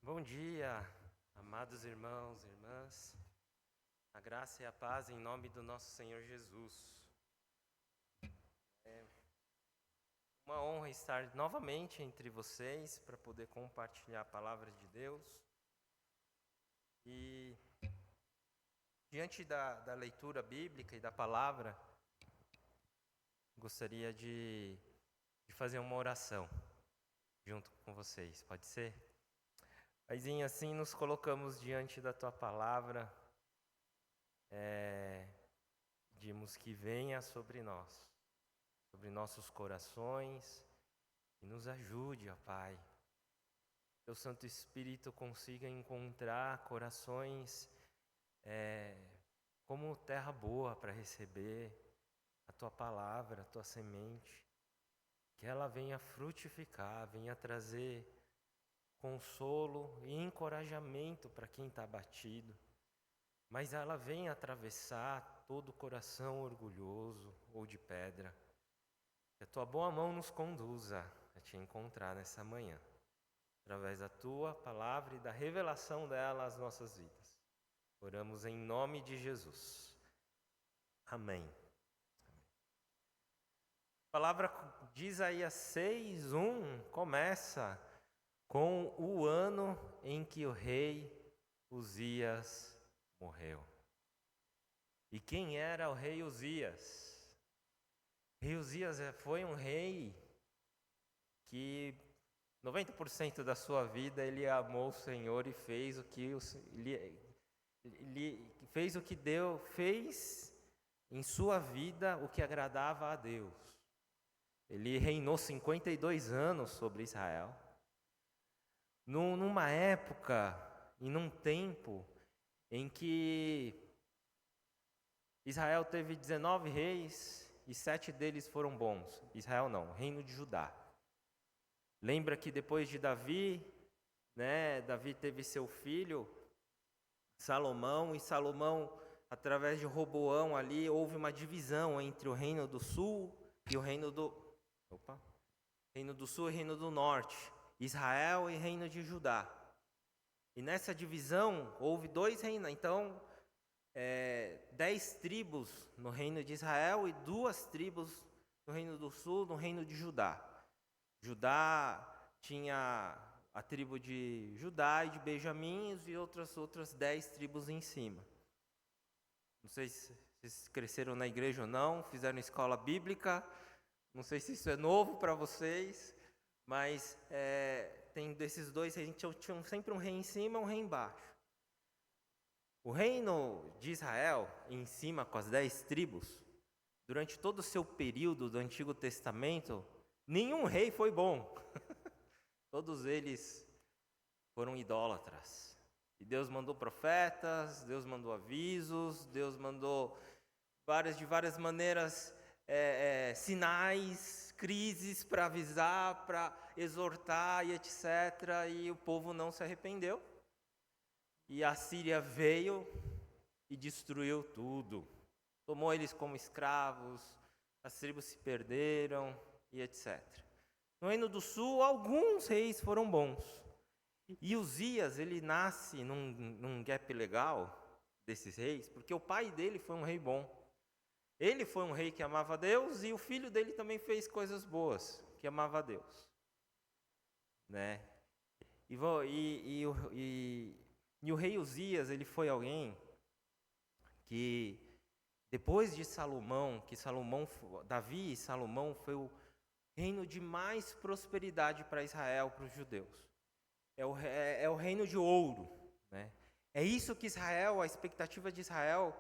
Bom dia, amados irmãos e irmãs. A graça e a paz em nome do nosso Senhor Jesus. É uma honra estar novamente entre vocês para poder compartilhar a palavra de Deus. E diante da leitura bíblica e da palavra, gostaria de fazer uma oração junto com vocês, pode ser? Paizinho, assim nos colocamos diante da Tua palavra, pedimos que venha sobre nós, sobre nossos corações, e nos ajude, ó Pai. Teu Santo Espírito consiga encontrar corações como terra boa para receber a Tua palavra, a Tua semente. Que ela venha frutificar, venha trazer consolo e encorajamento para quem está abatido. Mas ela venha atravessar todo o coração orgulhoso ou de pedra. Que a Tua boa mão nos conduza a Te encontrar nessa manhã, através da Tua palavra e da revelação dela às nossas vidas. Oramos em nome de Jesus. Amém. A palavra de Isaías 6:1 começa com o ano em que o rei Uzias morreu. E quem era o rei Uzias? O rei Uzias foi um rei que 90% da sua vida ele amou o Senhor e fez o que ele fez o que Deus fez em sua vida, o que agradava a Deus. Ele reinou 52 anos sobre Israel. Numa época e num tempo em que Israel teve 19 reis e 7 deles foram bons. Israel não, reino de Judá. Lembra que depois de Davi, Davi teve seu filho Salomão, e Salomão, através de Roboão ali, houve uma divisão entre o reino do sul e o reino do sul e reino do norte, Israel e reino de Judá. E nessa divisão houve 2 reinos, então 10 tribos no reino de Israel e 2 tribos no reino do sul, no reino de Judá. Judá tinha a tribo de Judá e de Benjamim e outras 10 tribos em cima. Não sei se vocês cresceram na igreja ou não, fizeram escola bíblica, não sei se isso é novo para vocês, mas tem desses 2 reis, tinha sempre um rei em cima e um rei embaixo. O reino de Israel, em cima com as 10 tribos, durante todo o seu período do Antigo Testamento, nenhum rei foi bom. Todos eles foram idólatras. E Deus mandou profetas, Deus mandou avisos, Deus mandou de várias maneiras sinais, crises para avisar, para exortar e etc. E o povo não se arrependeu. E a Síria veio e destruiu tudo. Tomou eles como escravos, as tribos se perderam e etc. No Reino do Sul, alguns reis foram bons. E Uzias, ele nasce num gap legal desses reis, porque o pai dele foi um rei bom. Ele foi um rei que amava a Deus e o filho dele também fez coisas boas, que amava a Deus. Né? E o rei Uzias, ele foi alguém que, depois de Salomão, Davi e Salomão foi o reino de mais prosperidade para Israel, para os judeus. É o reino de ouro, né? É isso que Israel, a expectativa de Israel,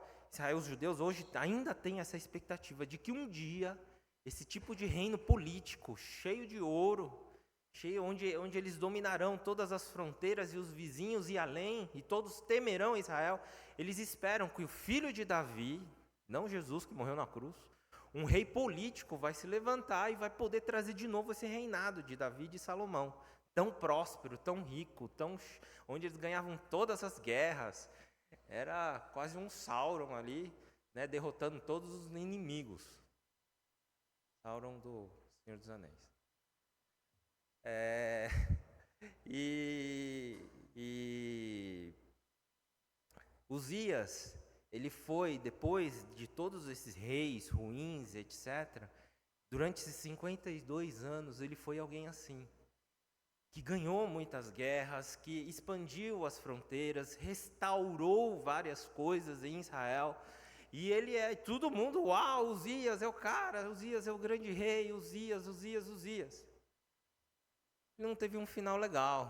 os judeus hoje ainda tem essa expectativa de que um dia esse tipo de reino político, cheio de ouro, onde eles dominarão todas as fronteiras e os vizinhos e além, e todos temerão Israel, eles esperam que o filho de Davi, não Jesus que morreu na cruz, um rei político vai se levantar e vai poder trazer de novo esse reinado de Davi e de Salomão, tão próspero, tão rico, onde eles ganhavam todas as guerras. Era quase um Sauron ali, né, derrotando todos os inimigos. Sauron do Senhor dos Anéis. E Uzias, ele foi, depois de todos esses reis ruins, etc., durante esses 52 anos, ele foi alguém assim, que ganhou muitas guerras, que expandiu as fronteiras, restaurou várias coisas em Israel. E todo mundo, uau, Uzias é o cara, Uzias é o grande rei, Uzias. Ele não teve um final legal.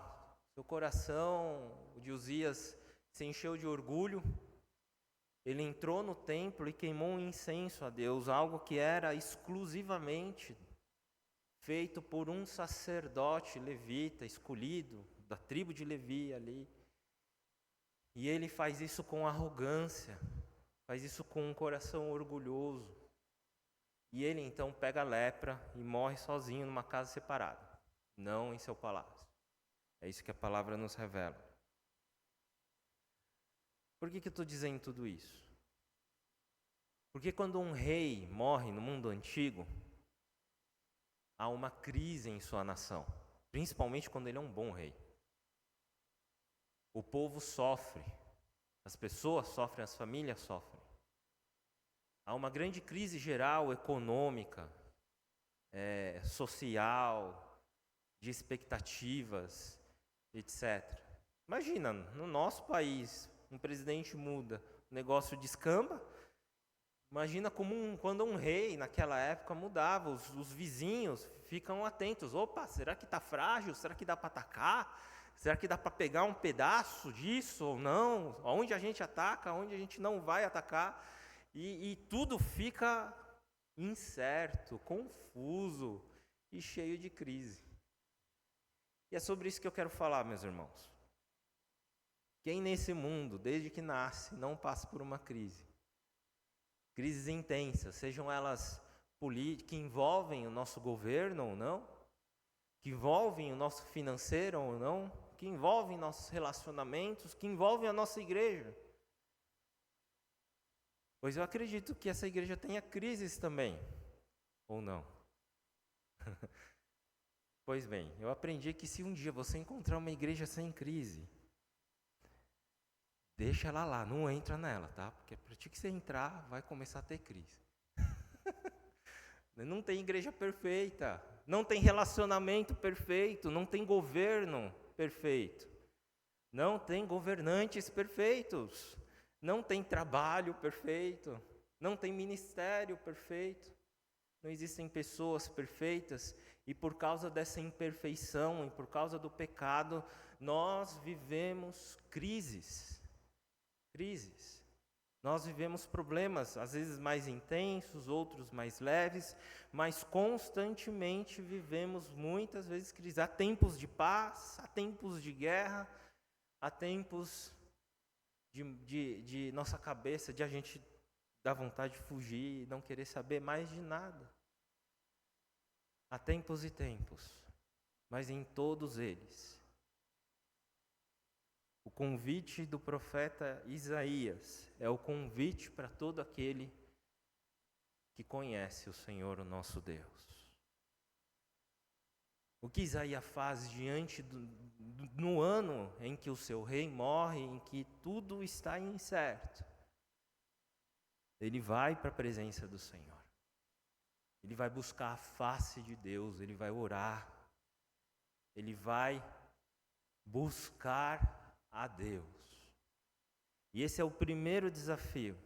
Seu coração, o de Uzias, se encheu de orgulho. Ele entrou no templo e queimou um incenso a Deus, algo que era exclusivamente feito por um sacerdote levita, escolhido, da tribo de Levi ali. E ele faz isso com arrogância, faz isso com um coração orgulhoso. E ele então pega a lepra e morre sozinho numa casa separada, não em seu palácio. É isso que a palavra nos revela. Por que eu estou dizendo tudo isso? Porque quando um rei morre no mundo antigo, há uma crise em sua nação, principalmente quando ele é um bom rei. O povo sofre, as pessoas sofrem, as famílias sofrem. Há uma grande crise geral, econômica, social, de expectativas, etc. Imagina, no nosso país, um presidente muda, o negócio descamba. Imagina quando um rei, naquela época, mudava, os vizinhos ficam atentos. Opa, será que está frágil? Será que dá para atacar? Será que dá para pegar um pedaço disso ou não? Onde a gente ataca, onde a gente não vai atacar? E tudo fica incerto, confuso e cheio de crise. E é sobre isso que eu quero falar, meus irmãos. Quem nesse mundo, desde que nasce, não passa por uma crise? Crises intensas, sejam elas políticas, que envolvem o nosso governo ou não, que envolvem o nosso financeiro ou não, que envolvem nossos relacionamentos, que envolvem a nossa igreja. Pois eu acredito que essa igreja tenha crises também, ou não? Pois bem, eu aprendi que se um dia você encontrar uma igreja sem crise, deixa ela lá, não entra nela, tá? Porque a partir que você entrar, vai começar a ter crise. Não tem igreja perfeita, não tem relacionamento perfeito, não tem governo perfeito, não tem governantes perfeitos, não tem trabalho perfeito, não tem ministério perfeito, não existem pessoas perfeitas, e por causa dessa imperfeição e por causa do pecado, nós vivemos crises. Nós vivemos problemas, às vezes mais intensos, outros mais leves, mas constantemente vivemos muitas vezes crises. Há tempos de paz, há tempos de guerra, há tempos de nossa cabeça, de a gente dar vontade de fugir, não querer saber mais de nada. Há tempos e tempos, mas em todos eles, o convite do profeta Isaías é o convite para todo aquele que conhece o Senhor, o nosso Deus. O que Isaías faz no ano em que o seu rei morre, em que tudo está incerto? Ele vai para a presença do Senhor. Ele vai buscar a face de Deus, ele vai orar. Ele vai buscar a Deus. E esse é o primeiro desafio.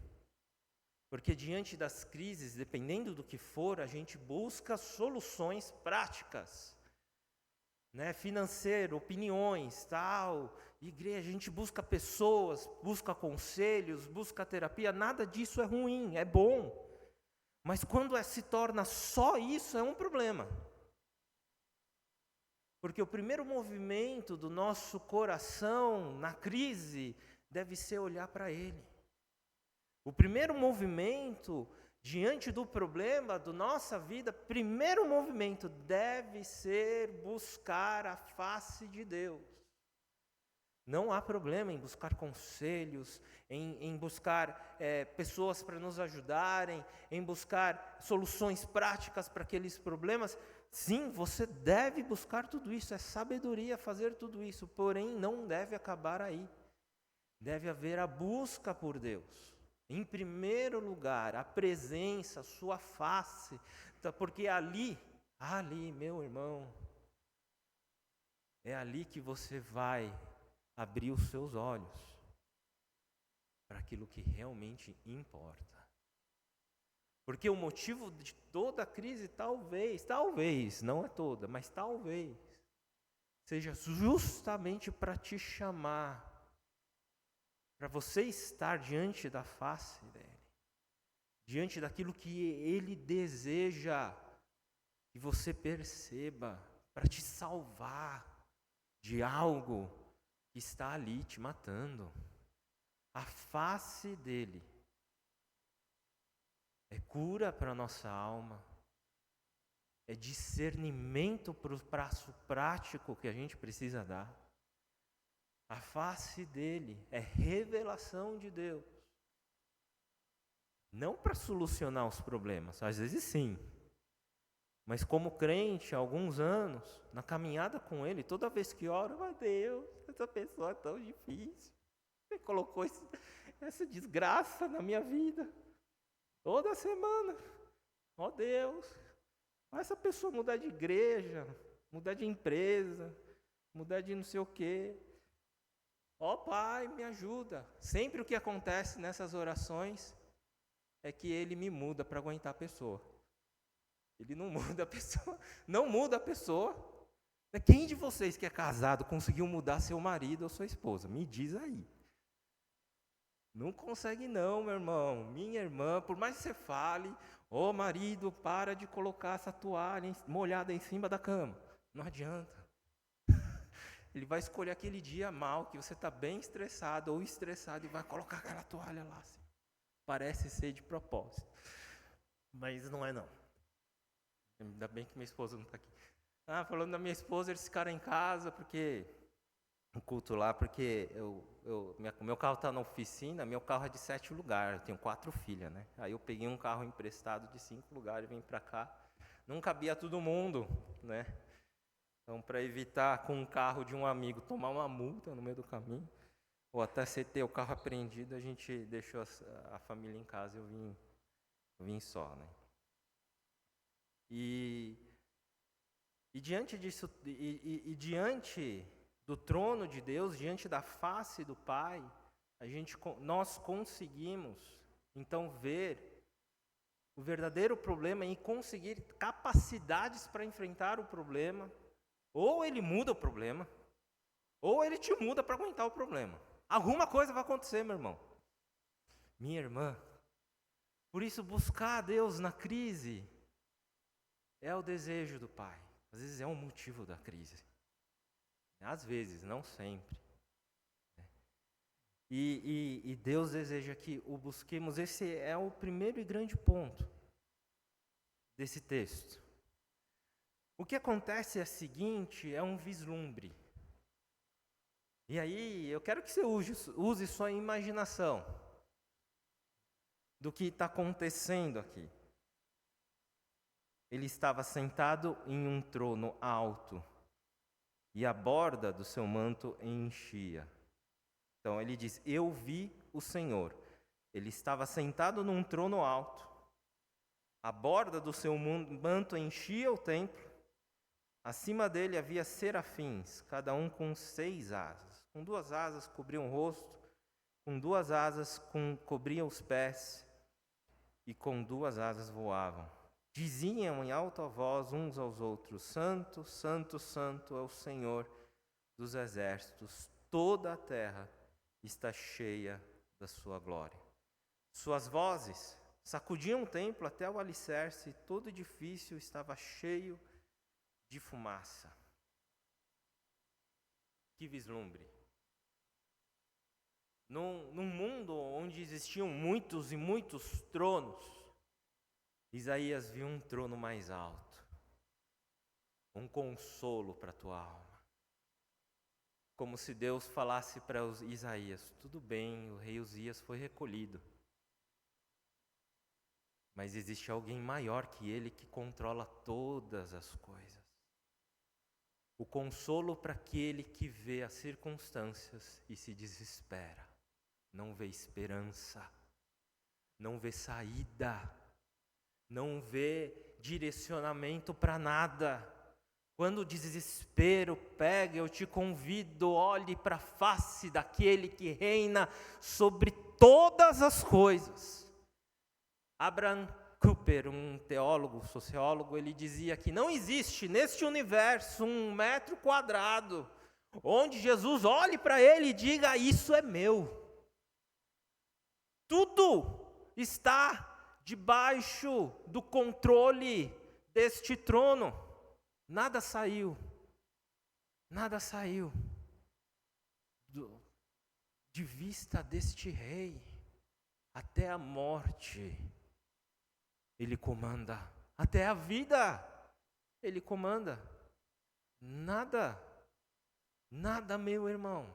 Porque diante das crises, dependendo do que for, a gente busca soluções práticas, né? Financeiro, opiniões, tal. Igreja, a gente busca pessoas, busca conselhos, busca terapia. Nada disso é ruim, é bom. Mas quando se torna só isso, é um problema. Porque o primeiro movimento do nosso coração na crise deve ser olhar para Ele. O primeiro movimento diante do problema da nossa vida, primeiro movimento deve ser buscar a face de Deus. Não há problema em buscar conselhos, em buscar pessoas para nos ajudarem, em buscar soluções práticas para aqueles problemas. Sim, você deve buscar tudo isso, é sabedoria fazer tudo isso, porém não deve acabar aí. deve haver a busca por Deus. Em primeiro lugar, a presença, a sua face, porque ali, meu irmão, é ali que você vai abrir os seus olhos para aquilo que realmente importa. Porque o motivo de toda a crise, talvez, não é toda, mas talvez, seja justamente para te chamar, para você estar diante da face dele, diante daquilo que ele deseja que você perceba, para te salvar de algo que está ali te matando. A face dele é cura para a nossa alma, é discernimento para o passo prático que a gente precisa dar. A face dele é revelação de Deus. Não para solucionar os problemas, às vezes sim. Mas como crente, há alguns anos, na caminhada com ele, toda vez que oro, meu Deus, essa pessoa é tão difícil. Você colocou essa desgraça na minha vida. Toda semana. Ó Deus, faz essa pessoa mudar de igreja, mudar de empresa, mudar de não sei o quê. Ó Pai, me ajuda. Sempre o que acontece nessas orações é que ele me muda para aguentar a pessoa. Ele não muda a pessoa. Não muda a pessoa. Quem de vocês que é casado conseguiu mudar seu marido ou sua esposa? Me diz aí. Não consegue não, meu irmão. Minha irmã, por mais que você fale, ô marido, para de colocar essa toalha molhada em cima da cama. Não adianta. Ele vai escolher aquele dia mal, que você está bem estressado ou estressado, e vai colocar aquela toalha lá. Assim. Parece ser de propósito. Mas não é não. Ainda bem que minha esposa não está aqui. Falando da minha esposa, eles ficaram em casa, porque o culto lá, porque meu carro está na oficina, meu carro é de 7 lugares, eu tenho 4 filhas, né? Aí eu peguei um carro emprestado de 5 lugares e vim para cá. Não cabia todo mundo, né? Então, para evitar com um carro de um amigo tomar uma multa no meio do caminho, ou até você ter o carro apreendido, a gente deixou a família em casa e eu vim só, né? E diante disso, diante do trono de Deus, diante da face do Pai, nós conseguimos, então, ver o verdadeiro problema e conseguir capacidades para enfrentar o problema. Ou ele muda o problema, ou ele te muda para aguentar o problema. Alguma coisa vai acontecer, meu irmão. Minha irmã. Por isso, buscar a Deus na crise é o desejo do Pai. Às vezes é um motivo da crise. Às vezes, não sempre. E Deus deseja que o busquemos. Esse é o primeiro e grande ponto desse texto. O que acontece é o seguinte, é um vislumbre. E aí, eu quero que você use sua imaginação do que está acontecendo aqui. Ele estava sentado em um trono alto, e a borda do seu manto enchia. Então ele diz, eu vi o Senhor. Ele estava sentado num trono alto, a borda do seu manto enchia o templo, acima dele havia serafins, cada um com 6 asas. Com 2 asas cobriam o rosto, com 2 asas cobriam os pés, e com 2 asas voavam. Diziam em alta voz uns aos outros, Santo, Santo, Santo é o Senhor dos exércitos, toda a terra está cheia da sua glória. Suas vozes sacudiam o templo até o alicerce, e todo o edifício estava cheio de fumaça. Que vislumbre! Num mundo onde existiam muitos e muitos tronos, Isaías viu um trono mais alto, um consolo para a tua alma. Como se Deus falasse para Isaías, tudo bem, o rei Uzias foi recolhido, mas existe alguém maior que ele que controla todas as coisas. O consolo para aquele que vê as circunstâncias e se desespera. não vê esperança, não vê saída, não vê direcionamento para nada. Quando o desespero pega, eu te convido, olhe para a face daquele que reina sobre todas as coisas. Abraham Kuyper, um teólogo, sociólogo, ele dizia que não existe neste universo 1 metro quadrado onde Jesus olhe para ele e diga: isso é meu. Tudo está debaixo do controle deste trono. Nada saiu de vista deste rei. Até a morte ele comanda, até a vida ele comanda. Nada, meu irmão,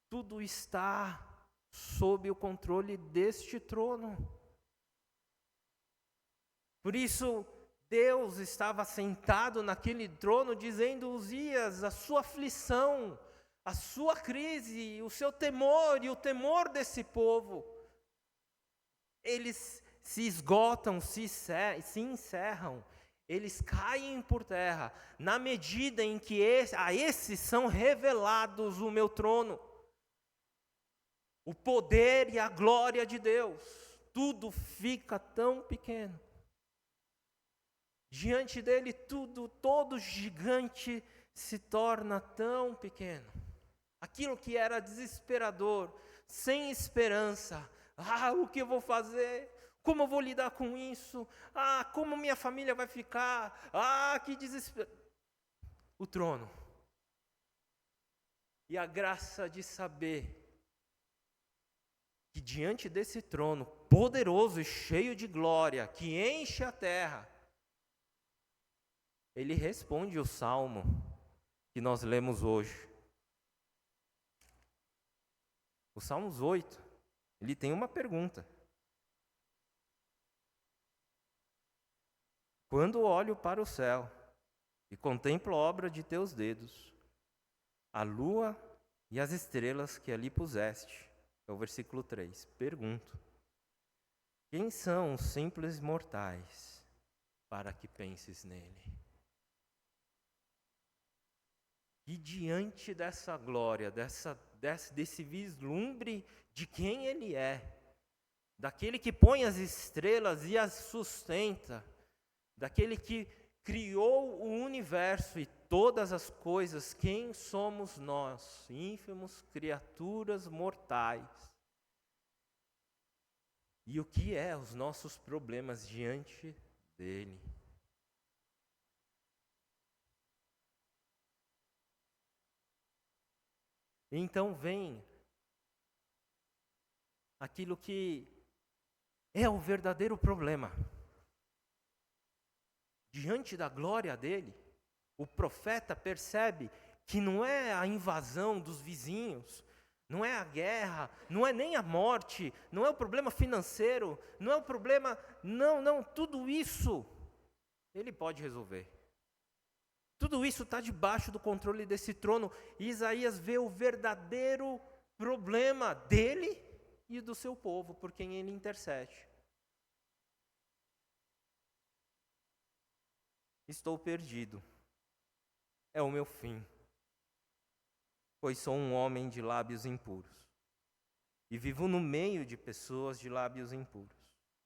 tudo está sob o controle deste trono. Por isso, Deus estava sentado naquele trono, dizendo: Uzias, a sua aflição, a sua crise, o seu temor e o temor desse povo, eles se esgotam, se encerram, eles caem por terra, na medida em que a esses são revelados o meu trono, o poder e a glória de Deus. Tudo fica tão pequeno. Diante dele todo gigante se torna tão pequeno. Aquilo que era desesperador, sem esperança. O que eu vou fazer? Como eu vou lidar com isso? Como minha família vai ficar? Que desespero. O trono. E a graça de saber que diante desse trono poderoso e cheio de glória, que enche a terra, ele responde o salmo que nós lemos hoje. O Salmos 8, ele tem uma pergunta. Quando olho para o céu e contemplo a obra de teus dedos, a lua e as estrelas que ali puseste, é o versículo 3, pergunto: quem são os simples mortais para que penses nele? E diante dessa glória, desse vislumbre de quem ele é, daquele que põe as estrelas e as sustenta, daquele que criou o universo e todas as coisas, quem somos nós, ínfimos criaturas mortais? E o que é os nossos problemas diante dele? Então vem aquilo que é o verdadeiro problema. Diante da glória dele, o profeta percebe que não é a invasão dos vizinhos, não é a guerra, não é nem a morte, não é o problema financeiro, não é o problema... Não, tudo isso ele pode resolver. Tudo isso está debaixo do controle desse trono. E Isaías vê o verdadeiro problema dele e do seu povo, por quem ele intercede. Estou perdido. É o meu fim. Pois sou um homem de lábios impuros. E vivo no meio de pessoas de lábios impuros.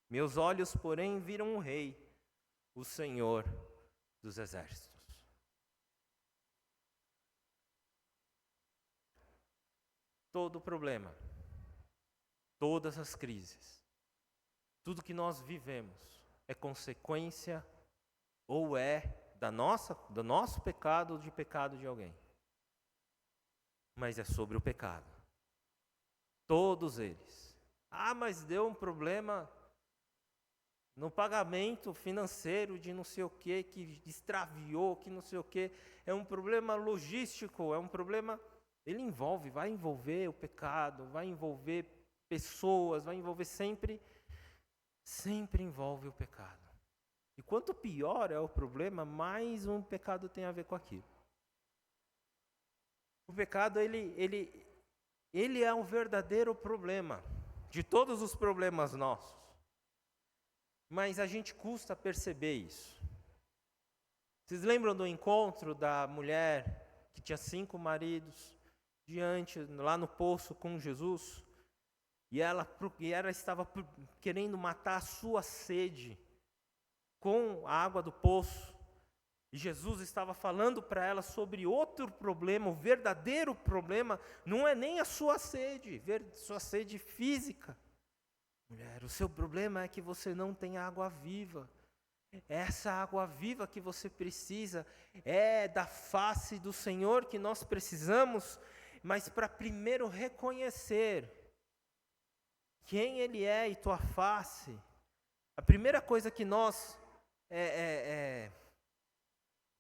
Meus olhos, porém, viram o Rei, o Senhor dos Exércitos. Todo problema, todas as crises, tudo que nós vivemos é consequência ou é do nosso pecado ou de pecado de alguém. Mas é sobre o pecado. Todos eles. Mas deu um problema no pagamento financeiro de não sei o que extraviou, que não sei o que. É um problema logístico, é um problema... Ele vai envolver o pecado, vai envolver pessoas, vai envolver sempre envolve o pecado. E quanto pior é o problema, mais um pecado tem a ver com aquilo. O pecado, ele Ele é o verdadeiro problema de todos os problemas nossos. Mas a gente custa perceber isso. Vocês lembram do encontro da mulher que tinha 5 maridos lá no poço com Jesus? E ela estava querendo matar a sua sede com a água do poço. E Jesus estava falando para ela sobre outro problema. O verdadeiro problema não é nem a sua sede física. Mulher, o seu problema é que você não tem água viva. Essa água viva que você precisa é da face do Senhor que nós precisamos, mas para primeiro reconhecer quem Ele é e tua face, a primeira coisa que nós,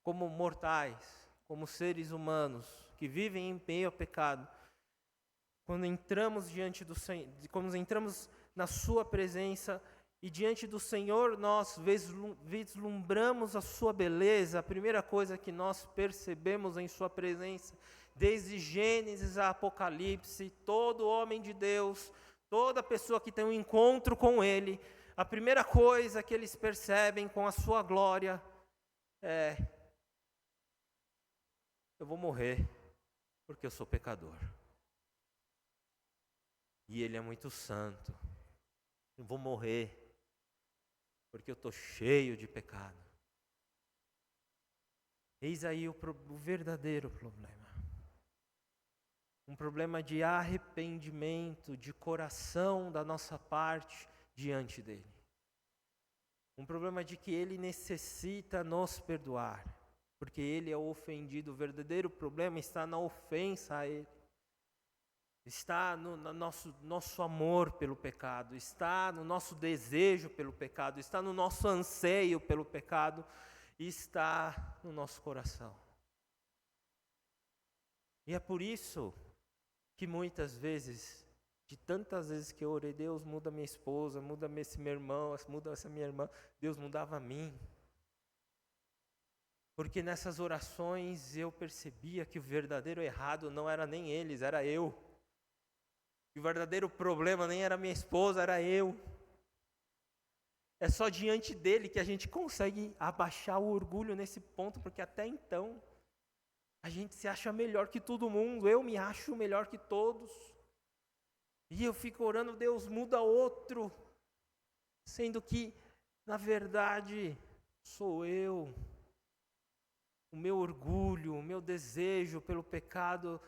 como mortais, como seres humanos que vivem em meio ao pecado, quando entramos diante do Senhor, quando entramos na sua presença e diante do Senhor nós vislumbramos a sua beleza, a primeira coisa que nós percebemos em sua presença, desde Gênesis a Apocalipse, todo homem de Deus, toda pessoa que tem um encontro com Ele, a primeira coisa que eles percebem com a sua glória é: eu vou morrer porque eu sou pecador. E Ele é muito santo. Eu vou morrer porque eu estou cheio de pecado. Eis aí o verdadeiro problema. Um problema de arrependimento, de coração da nossa parte diante dEle. Um problema de que Ele necessita nos perdoar, porque Ele é o ofendido. O verdadeiro problema está na ofensa a Ele. Está no nosso amor pelo pecado, está no nosso desejo pelo pecado, está no nosso anseio pelo pecado, e está no nosso coração. E é por isso que muitas vezes, de tantas vezes que eu orei, Deus muda minha esposa, muda esse meu irmão, muda essa minha irmã, Deus mudava a mim. Porque nessas orações eu percebia que o verdadeiro errado não era nem eles, era eu. E o verdadeiro problema nem era minha esposa, era eu. É só diante dele que a gente consegue abaixar o orgulho nesse ponto, porque até então a gente se acha melhor que todo mundo, eu me acho melhor que todos. E eu fico orando, Deus muda outro, sendo que, na verdade, sou eu. O meu orgulho, o meu desejo pelo pecado,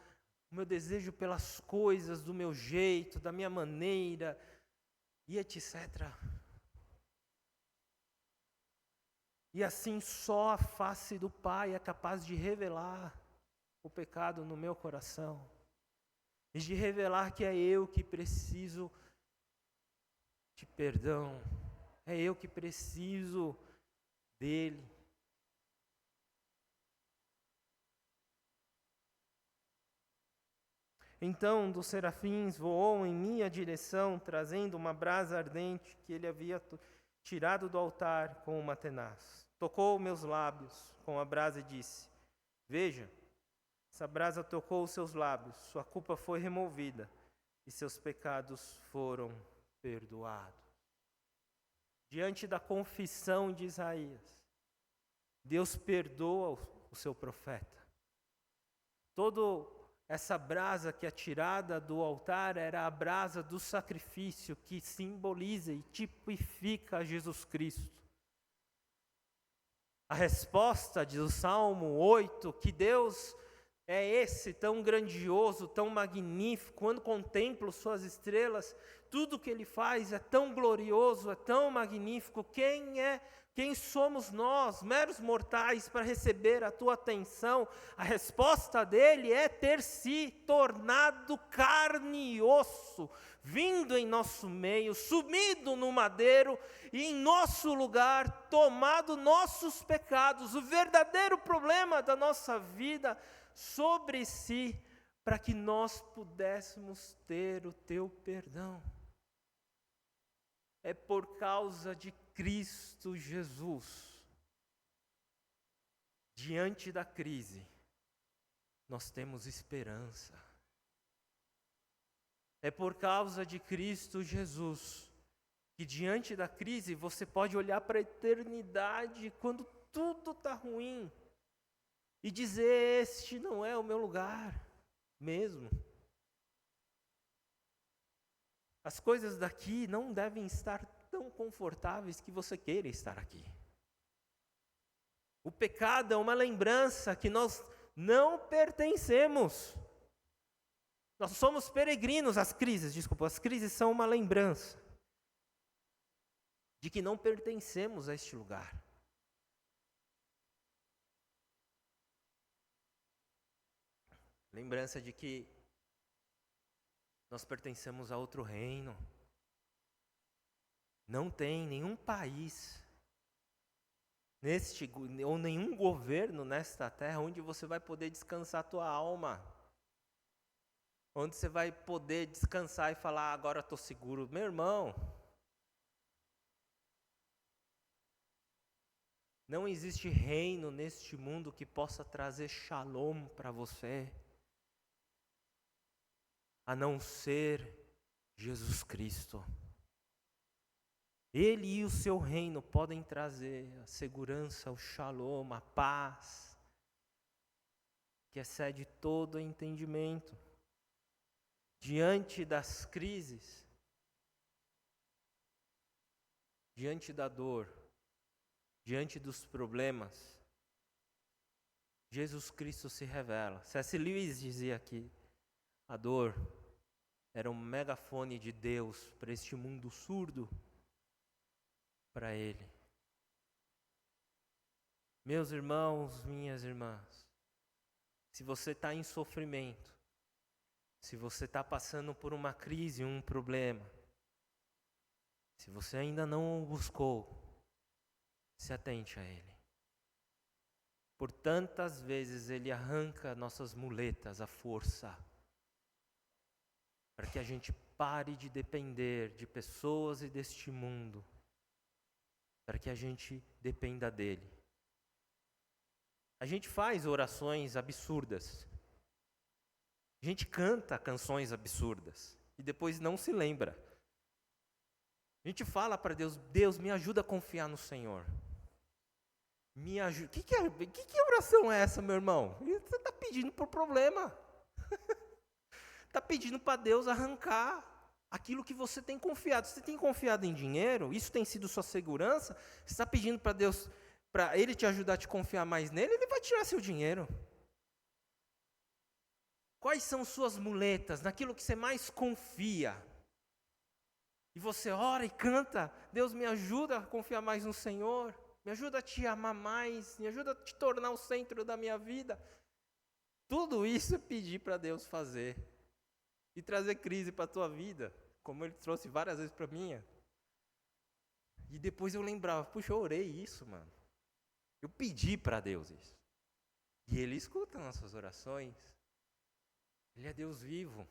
o meu desejo pelas coisas do meu jeito, da minha maneira, e etc. E assim só a face do Pai é capaz de revelar o pecado no meu coração. E de revelar que é eu que preciso de perdão. É eu que preciso dele. Então dos serafins voou em minha direção, trazendo uma brasa ardente que ele havia tirado do altar com uma tenaz. Tocou meus lábios com a brasa e disse: veja, essa brasa tocou os seus lábios, sua culpa foi removida e seus pecados foram perdoados. Diante da confissão de Isaías, Deus perdoa o seu profeta. Toda essa brasa que é tirada do altar era a brasa do sacrifício que simboliza e tipifica Jesus Cristo. A resposta do Salmo 8, que Deus é esse tão grandioso, tão magnífico, quando contemplo suas estrelas, tudo que ele faz é tão glorioso, é tão magnífico. Quem somos nós, meros mortais, para receber a tua atenção? A resposta dele é ter se tornado carne e osso, vindo em nosso meio, sumido no madeiro e em nosso lugar, tomado nossos pecados, o verdadeiro problema da nossa vida, sobre si, para que nós pudéssemos ter o teu perdão. É por causa de Cristo Jesus. Diante da crise, nós temos esperança. É por causa de Cristo Jesus que diante da crise você pode olhar para a eternidade quando tudo está ruim e dizer: este não é o meu lugar mesmo. As coisas daqui não devem estar tão confortáveis que você queira estar aqui. O pecado é uma lembrança que nós não pertencemos. Nós somos peregrinos. As crises são uma lembrança de que não pertencemos a este lugar. Lembrança de que nós pertencemos a outro reino. Não tem nenhum país ou nenhum governo nesta terra onde você vai poder descansar a tua alma. Onde você vai poder descansar e falar: agora estou seguro. Meu irmão, não existe reino neste mundo que possa trazer shalom para você, a não ser Jesus Cristo. Ele e o seu reino podem trazer a segurança, o shalom, a paz, que excede todo entendimento. Diante das crises, diante da dor, diante dos problemas, Jesus Cristo se revela. C.S. Lewis dizia que a dor era um megafone de Deus para este mundo surdo, para Ele. Meus irmãos, minhas irmãs, se você está em sofrimento, se você está passando por uma crise, um problema, se você ainda não o buscou, se atente a Ele. Por tantas vezes Ele arranca nossas muletas, a força, para que a gente pare de depender de pessoas e deste mundo, para que a gente dependa dEle. A gente faz orações absurdas, a gente canta canções absurdas e depois não se lembra. A gente fala para Deus: Deus, me ajuda a confiar no Senhor. Me ajuda. Que oração é essa, meu irmão? Você está pedindo por problema. Está pedindo para Deus arrancar aquilo que você tem confiado. Você tem confiado em dinheiro? Isso tem sido sua segurança? Você está pedindo para Deus, para Ele te ajudar a te confiar mais nele? Ele vai tirar seu dinheiro. Quais são suas muletas? Naquilo que você mais confia? E você ora e canta: Deus, me ajuda a confiar mais no Senhor. Me ajuda a te amar mais. Me ajuda a te tornar o centro da minha vida. Tudo isso é pedir para Deus fazer. E trazer crise para a tua vida, como Ele trouxe várias vezes para a minha. E depois eu lembrava: puxa, eu orei isso, mano. Eu pedi para Deus isso. E Ele escuta nossas orações. Ele é Deus vivo.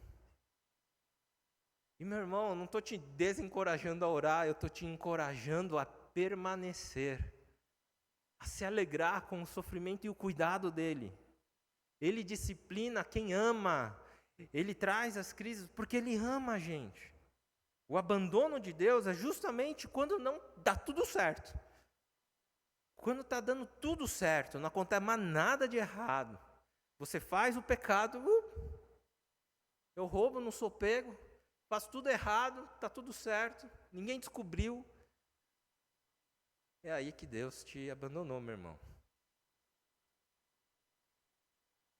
E meu irmão, eu não estou te desencorajando a orar, eu estou te encorajando a permanecer, a se alegrar com o sofrimento e o cuidado dEle. Ele disciplina quem ama. Ele traz as crises porque Ele ama a gente. O abandono de Deus é justamente quando não dá tudo certo. Quando está dando tudo certo, não acontece mais nada de errado. Você faz o pecado, eu roubo, não sou pego, faço tudo errado, está tudo certo, ninguém descobriu. É aí que Deus te abandonou, meu irmão.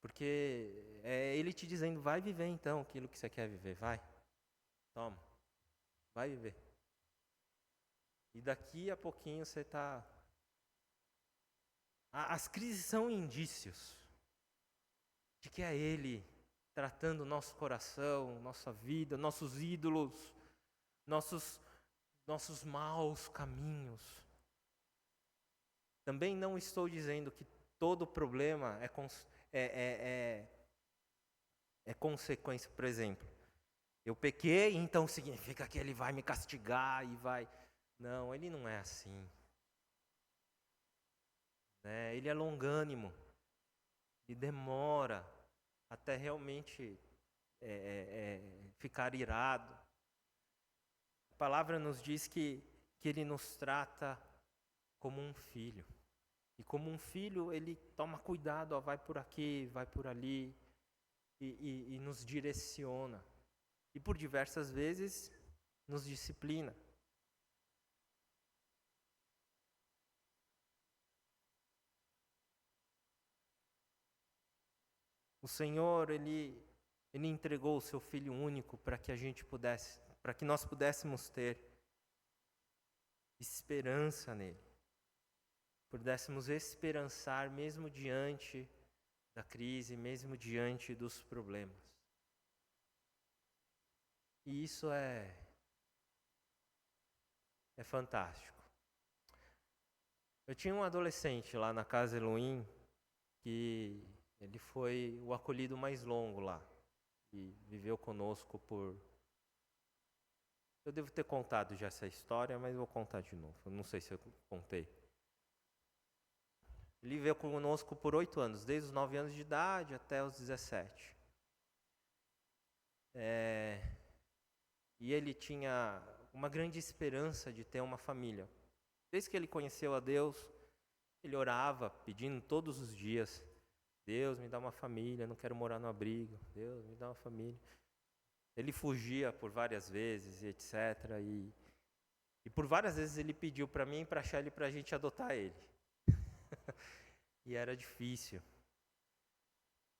Porque é Ele te dizendo: vai viver então aquilo que você quer viver, vai. Toma, vai viver. E daqui a pouquinho você está... As crises são indícios de que é Ele tratando o nosso coração, nossa vida, nossos ídolos, nossos maus caminhos. Também não estou dizendo que todo problema é consequência. Por exemplo, eu pequei, então significa que Ele vai me castigar e vai... Não, Ele não é assim. Ele é longânimo e demora até realmente ficar irado. A palavra nos diz que Ele nos trata como um filho. E como um filho, Ele toma cuidado, ó, vai por aqui, vai por ali, e nos direciona. E por diversas vezes nos disciplina. O Senhor, Ele entregou o seu Filho único para que nós pudéssemos ter esperança nele. Pudéssemos esperançar mesmo diante da crise, mesmo diante dos problemas. E isso é fantástico. Eu tinha um adolescente lá na Casa Elohim que ele foi o acolhido mais longo lá. E viveu conosco por... Eu devo ter contado já essa história, mas vou contar de novo. Eu não sei se eu contei. Ele viveu conosco por 8 anos, desde os 9 anos de idade até os 17. E ele tinha uma grande esperança de ter uma família. Desde que ele conheceu a Deus, ele orava, pedindo todos os dias: Deus, me dá uma família, não quero morar no abrigo. Deus, me dá uma família. Ele fugia por várias vezes, etc. E por várias vezes ele pediu para mim e para a Shelly para a gente adotar ele. E era difícil.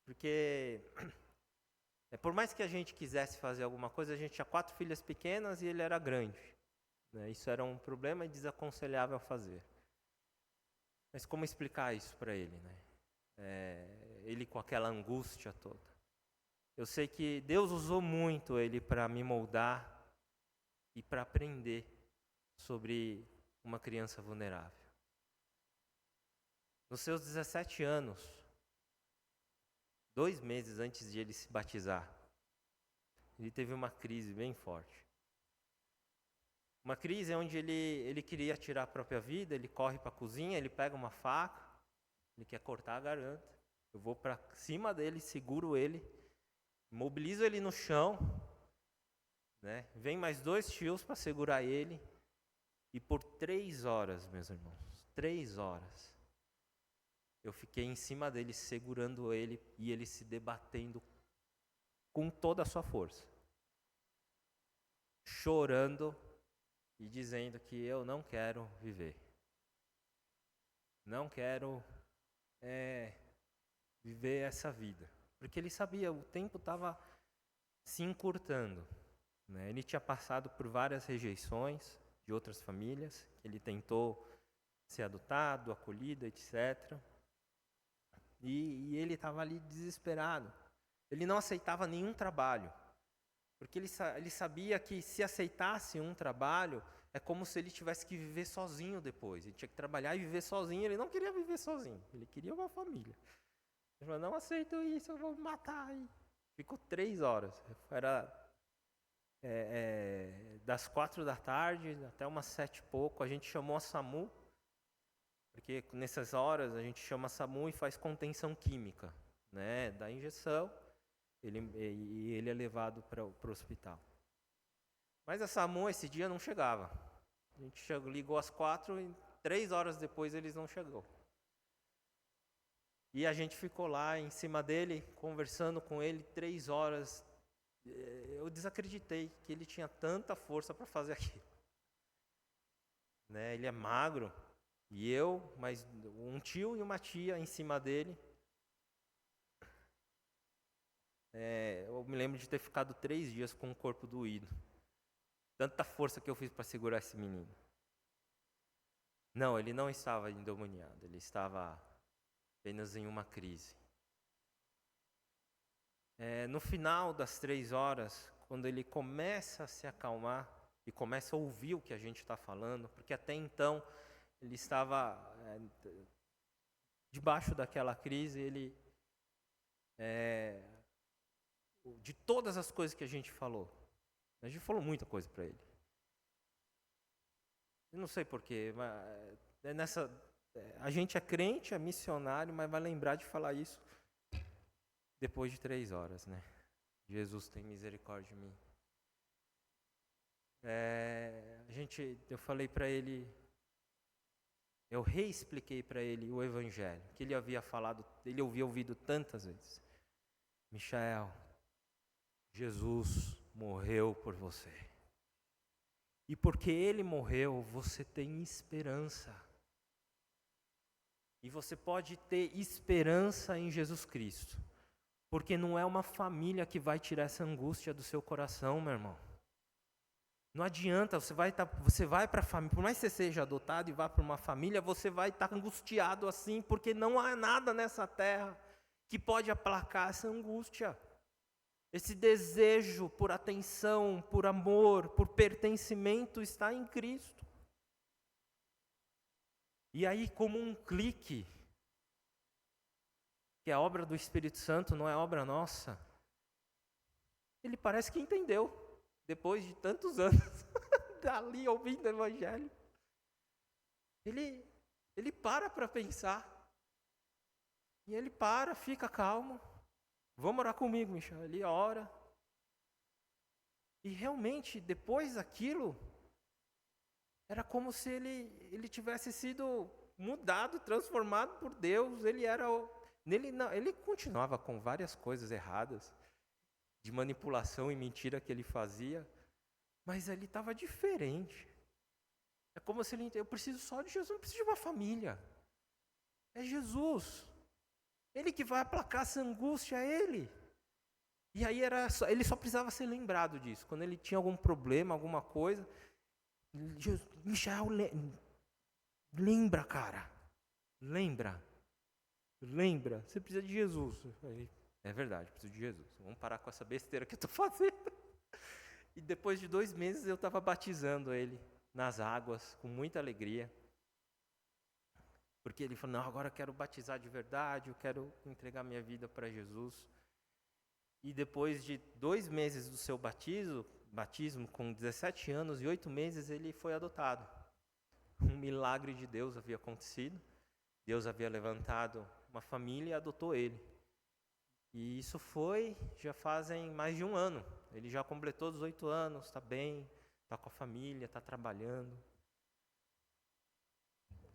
Porque, por mais que a gente quisesse fazer alguma coisa, a gente tinha 4 filhas pequenas e ele era grande. Isso era um problema e desaconselhável a fazer. Mas como explicar isso para ele, né? Ele com aquela angústia toda. Eu sei que Deus usou muito ele para me moldar e para aprender sobre uma criança vulnerável. Nos seus 17 anos, 2 meses antes de ele se batizar, ele teve uma crise bem forte. Uma crise onde ele queria tirar a própria vida, ele corre para a cozinha, ele pega uma faca, ele quer cortar a garganta. Eu vou para cima dele, seguro ele, mobilizo ele no chão, né? Vem mais 2 tios para segurar ele. E por 3 horas, meus irmãos, 3 horas, eu fiquei em cima dele, segurando ele e ele se debatendo com toda a sua força. Chorando e dizendo que eu não quero viver. Não quero viver essa vida. Porque ele sabia, o tempo estava se encurtando. Né? Ele tinha passado por várias rejeições de outras famílias. Ele tentou ser adotado, acolhido, etc. E ele estava ali desesperado. Ele não aceitava nenhum trabalho. Porque ele sabia que se aceitasse um trabalho, é como se ele tivesse que viver sozinho depois. Ele tinha que trabalhar e viver sozinho. Ele não queria viver sozinho. Ele queria uma família. Ele falou: não aceito isso, eu vou me matar. E ficou 3 horas. Era das 4 da tarde até umas 7 e pouco. A gente chamou a SAMU. Porque nessas horas a gente chama a SAMU e faz contenção química. Né? Dá injeção. Ele é levado para o hospital. Mas a SAMU esse dia não chegava. A gente ligou às 4 e 3 horas depois eles não chegaram. E a gente ficou lá em cima dele, conversando com ele 3 horas. Eu desacreditei que ele tinha tanta força para fazer aquilo. Né? Ele é magro. E eu, mais um tio e uma tia em cima dele. Eu me lembro de ter ficado 3 dias com o corpo doído. Tanta força que eu fiz para segurar esse menino. Não, ele não estava endemoniado. Ele estava apenas em uma crise. No final das 3 horas, quando ele começa a se acalmar e começa a ouvir o que a gente está falando, porque até então ele estava debaixo daquela crise, de todas as coisas que a gente falou muita coisa para ele. Eu não sei porquê, mas a gente é crente, é missionário, mas vai lembrar de falar isso depois de 3 horas, né? Jesus tem misericórdia de mim. Eu falei para ele, eu reexpliquei para ele o evangelho, que ele havia ouvido tantas vezes. Michael, Jesus morreu por você. E porque ele morreu, você tem esperança. E você pode ter esperança em Jesus Cristo. Porque não é uma família que vai tirar essa angústia do seu coração, meu irmão. Não adianta, você vai para a família, por mais que você seja adotado e vá para uma família, você vai estar angustiado assim, porque não há nada nessa terra que pode aplacar essa angústia. Esse desejo por atenção, por amor, por pertencimento está em Cristo. E aí, como um clique, que é obra do Espírito Santo, não é obra nossa, ele parece que entendeu, depois de tantos anos, dali ouvindo o Evangelho. Ele para pensar, e ele fica calmo. Vamos orar comigo, Michel. Ele ora. E realmente, depois daquilo, era como se ele tivesse sido mudado, transformado por Deus. Ele continuava com várias coisas erradas, de manipulação e mentira que ele fazia, mas ele estava diferente. É como se eu preciso só de Jesus, não preciso de uma família. É Jesus. Ele que vai aplacar essa angústia, é Ele. E aí ele só precisava ser lembrado disso. Quando ele tinha algum problema, alguma coisa, Michael, lembra, cara. Lembra. Você precisa de Jesus. É verdade, preciso de Jesus. Vamos parar com essa besteira que eu estou fazendo. E depois de 2 meses eu estava batizando ele nas águas, com muita alegria. Porque ele falou, não, agora eu quero batizar de verdade, eu quero entregar minha vida para Jesus. E depois de 2 meses do seu batismo, com 17 anos e 8 meses, ele foi adotado. Um milagre de Deus havia acontecido. Deus havia levantado uma família e adotou ele. E isso já fazem mais de 1 ano. Ele já completou 18 anos, está bem, está com a família, está trabalhando.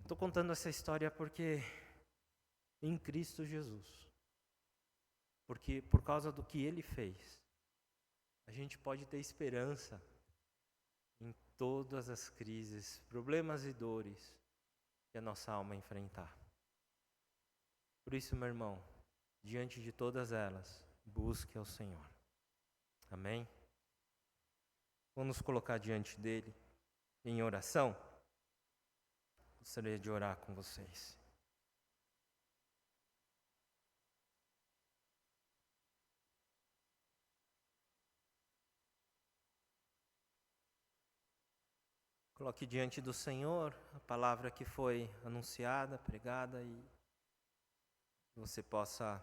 Estou contando essa história porque em Cristo Jesus, porque por causa do que Ele fez, a gente pode ter esperança em todas as crises, problemas e dores que a nossa alma enfrentar. Por isso, meu irmão, diante de todas elas, busque ao Senhor. Amém? Vamos nos colocar diante dEle em oração. Gostaria de orar com vocês. Coloque diante do Senhor a palavra que foi anunciada, pregada, e você possa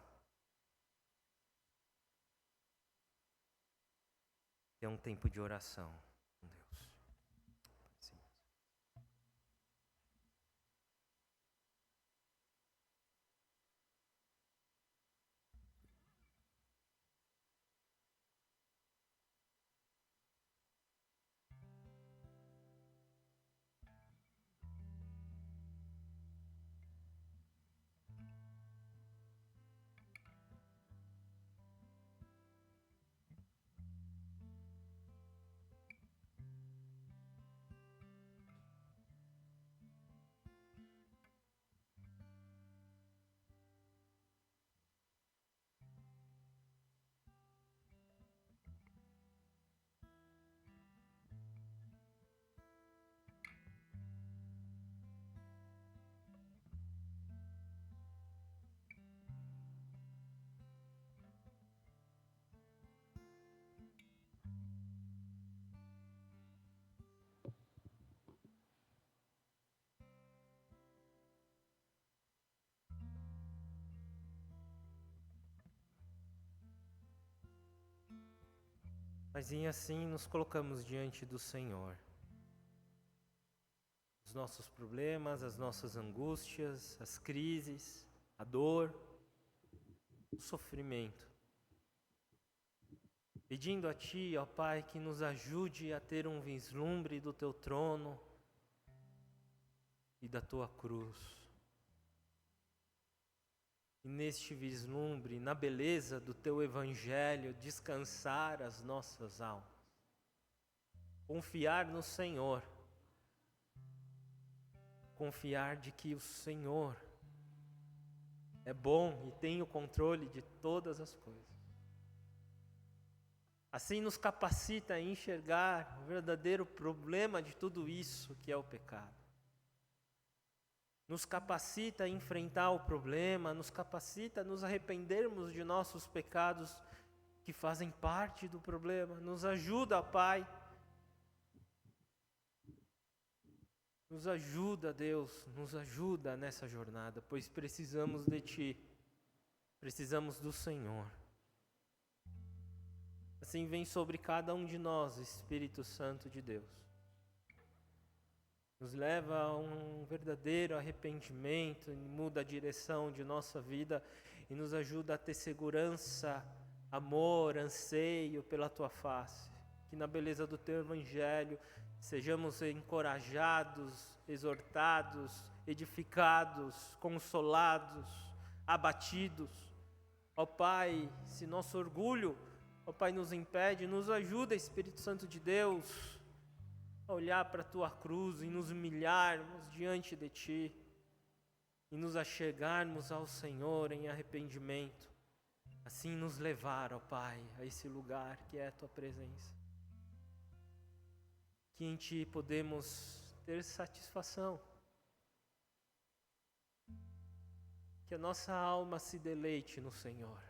ter um tempo de oração com Deus. Sim. Mas e assim nos colocamos diante do Senhor. Os nossos problemas, as nossas angústias, as crises, a dor, o sofrimento. pedindo a Ti, ó Pai, que nos ajude a ter um vislumbre do Teu trono e da Tua cruz. E neste vislumbre, na beleza do Teu Evangelho, descansar as nossas almas. Confiar no Senhor. Confiar de que o Senhor é bom e tem o controle de todas as coisas. Assim nos capacita a enxergar o verdadeiro problema de tudo isso, que é o pecado. Nos capacita a enfrentar o problema, nos capacita a nos arrependermos de nossos pecados que fazem parte do problema. Nos ajuda, Pai. Nos ajuda, Deus, nos ajuda nessa jornada, pois precisamos de Ti, precisamos do Senhor. Assim vem sobre cada um de nós, Espírito Santo de Deus. Nos leva a um verdadeiro arrependimento, muda a direção de nossa vida e nos ajuda a ter segurança, amor, anseio pela Tua face. Que na beleza do Teu Evangelho sejamos encorajados, exortados, edificados, consolados, abatidos. Ó Pai, se nosso orgulho, ó Pai, nos impede, nos ajuda, Espírito Santo de Deus, a olhar para a Tua cruz e nos humilharmos diante de Ti e nos achegarmos ao Senhor em arrependimento. Assim nos levar, ó Pai, a esse lugar que é a Tua presença. Que em Ti podemos ter satisfação. Que a nossa alma se deleite no Senhor.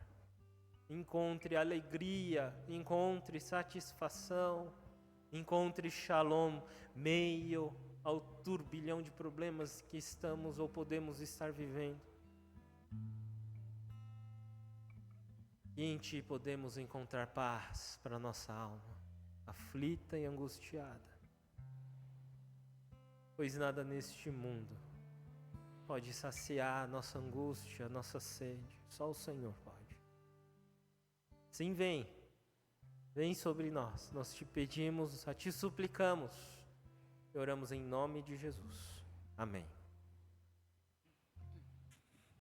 Encontre alegria, encontre satisfação, encontre shalom, meio ao turbilhão de problemas que estamos ou podemos estar vivendo. E em Ti podemos encontrar paz para a nossa alma, aflita e angustiada. Pois nada neste mundo pode saciar a nossa angústia, a nossa sede. Só o Senhor pode. Sim, vem sobre nós. Nós Te pedimos, a Te suplicamos. E oramos em nome de Jesus. Amém.